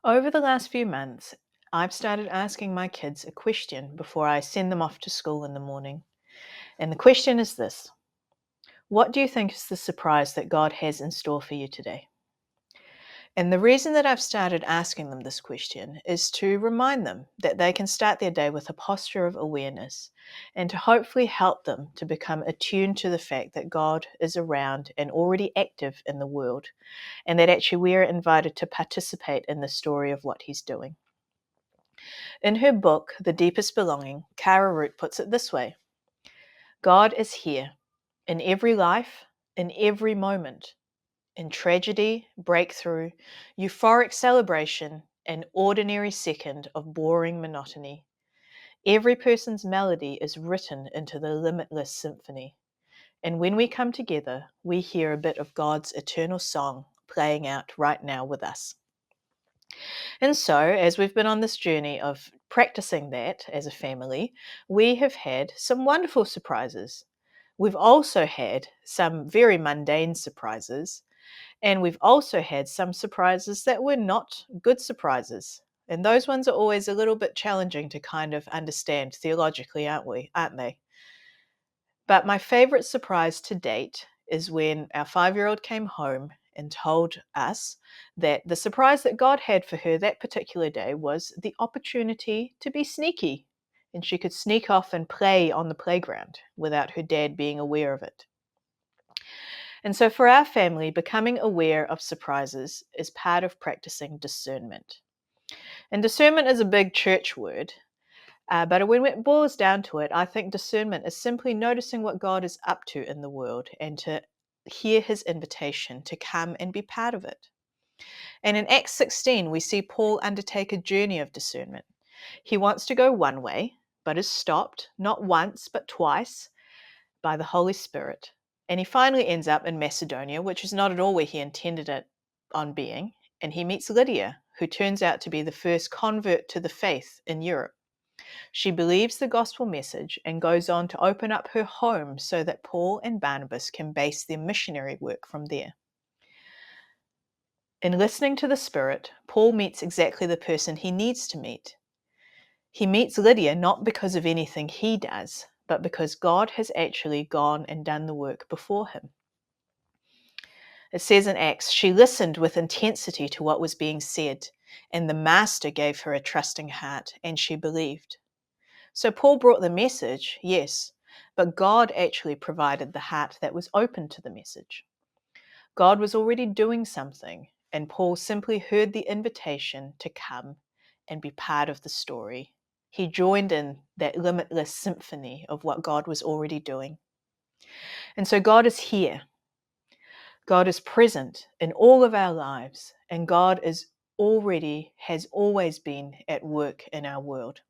Over the last few months, I've started asking my kids a question before I send them off to school in the morning. And the question is this: what do you think is the surprise that God has in store for you today? And the reason that I've started asking them this question is to remind them that they can start their day with a posture of awareness and to hopefully help them to become attuned to the fact that God is around and already active in the world, and that actually we are invited to participate in the story of what He's doing. In her book, The Deepest Belonging, Kara Root puts it this way: God is here in every life, in every moment, in tragedy, breakthrough, euphoric celebration, and ordinary second of boring monotony. Every person's melody is written into the limitless symphony. And when we come together, we hear a bit of God's eternal song playing out right now with us. And so, as we've been on this journey of practicing that as a family, we have had some wonderful surprises. We've also had some very mundane surprises, and we've also had some surprises that were not good surprises. And those ones are always a little bit challenging to kind of understand theologically, aren't they? But my favorite surprise to date is when our 5-year-old came home and told us that the surprise that God had for her that particular day was the opportunity to be sneaky. And she could sneak off and play on the playground without her dad being aware of it. And so for our family, becoming aware of surprises is part of practicing discernment. And discernment is a big church word, but when it boils down to it, I think discernment is simply noticing what God is up to in the world and to hear His invitation to come and be part of it. And in Acts 16, we see Paul undertake a journey of discernment. He wants to go one way, but is stopped, not once, but twice, by the Holy Spirit. And he finally ends up in Macedonia, which is not at all where he intended it on being. And he meets Lydia, who turns out to be the first convert to the faith in Europe. She believes the gospel message and goes on to open up her home so that Paul and Barnabas can base their missionary work from there. In listening to the Spirit, Paul meets exactly the person he needs to meet. He meets Lydia not because of anything he does, but because God has actually gone and done the work before him. It says in Acts, she listened with intensity to what was being said, and the Master gave her a trusting heart, and she believed. So Paul brought the message, yes, but God actually provided the heart that was open to the message. God was already doing something, and Paul simply heard the invitation to come and be part of the story. He joined in that limitless symphony of what God was already doing. And so God is here. God is present in all of our lives, and God has always been at work in our world.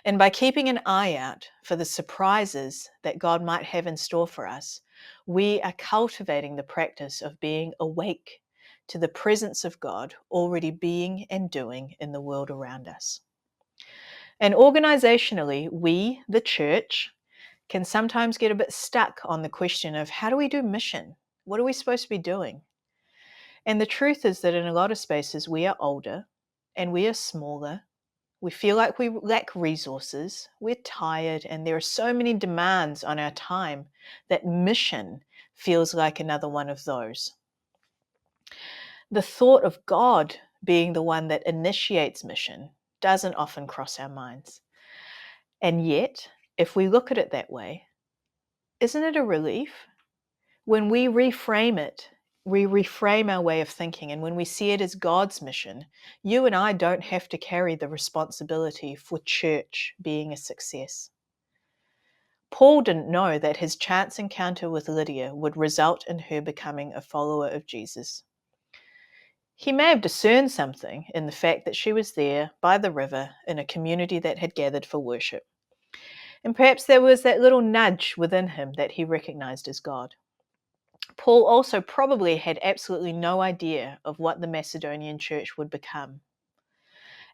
And by keeping an eye out for the surprises that God might have in store for us, we are cultivating the practice of being awake to the presence of God already being and doing in the world around us. And organizationally, we, the church, can sometimes get a bit stuck on the question of how do we do mission? What are we supposed to be doing? And the truth is that in a lot of spaces, we are older and we are smaller. We feel like we lack resources, we're tired, and there are so many demands on our time that mission feels like another one of those. The thought of God being the one that initiates mission doesn't often cross our minds. And yet, if we look at it that way, isn't it a relief? When we reframe it, we reframe our way of thinking, and when we see it as God's mission, you and I don't have to carry the responsibility for church being a success. Paul didn't know that his chance encounter with Lydia would result in her becoming a follower of Jesus. He may have discerned something in the fact that she was there by the river in a community that had gathered for worship. And perhaps there was that little nudge within him that he recognized as God. Paul also probably had absolutely no idea of what the Macedonian church would become.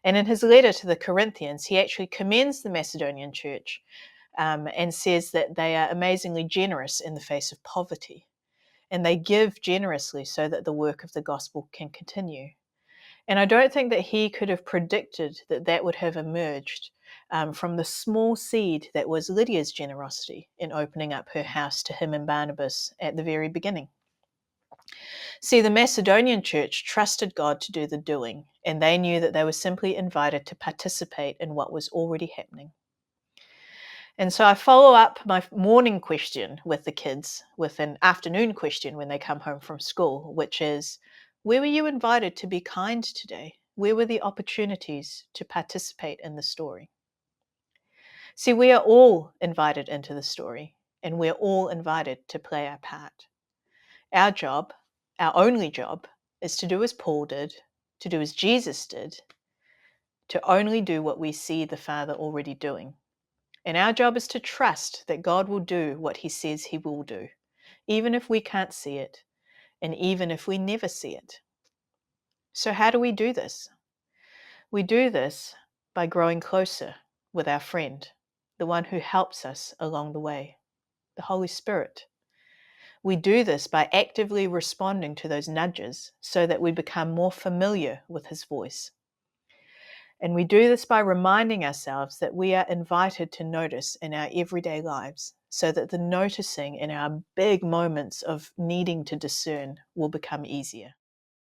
And in his letter to the Corinthians, he actually commends the Macedonian church and says that they are amazingly generous in the face of poverty. And they give generously so that the work of the gospel can continue. And I don't think that he could have predicted that that would have emerged from the small seed that was Lydia's generosity in opening up her house to him and Barnabas at the very beginning. See, the Macedonian church trusted God to do the doing, and they knew that they were simply invited to participate in what was already happening. And so I follow up my morning question with the kids with an afternoon question when they come home from school, which is, where were you invited to be kind today? Where were the opportunities to participate in the story? See, we are all invited into the story, and we're all invited to play our part. Our job, our only job, is to do as Paul did, to do as Jesus did, to only do what we see the Father already doing. And our job is to trust that God will do what he says he will do, even if we can't see it, and even if we never see it. So how do we do this? We do this by growing closer with our friend, the one who helps us along the way, the Holy Spirit. We do this by actively responding to those nudges so that we become more familiar with his voice. And we do this by reminding ourselves that we are invited to notice in our everyday lives so that the noticing in our big moments of needing to discern will become easier.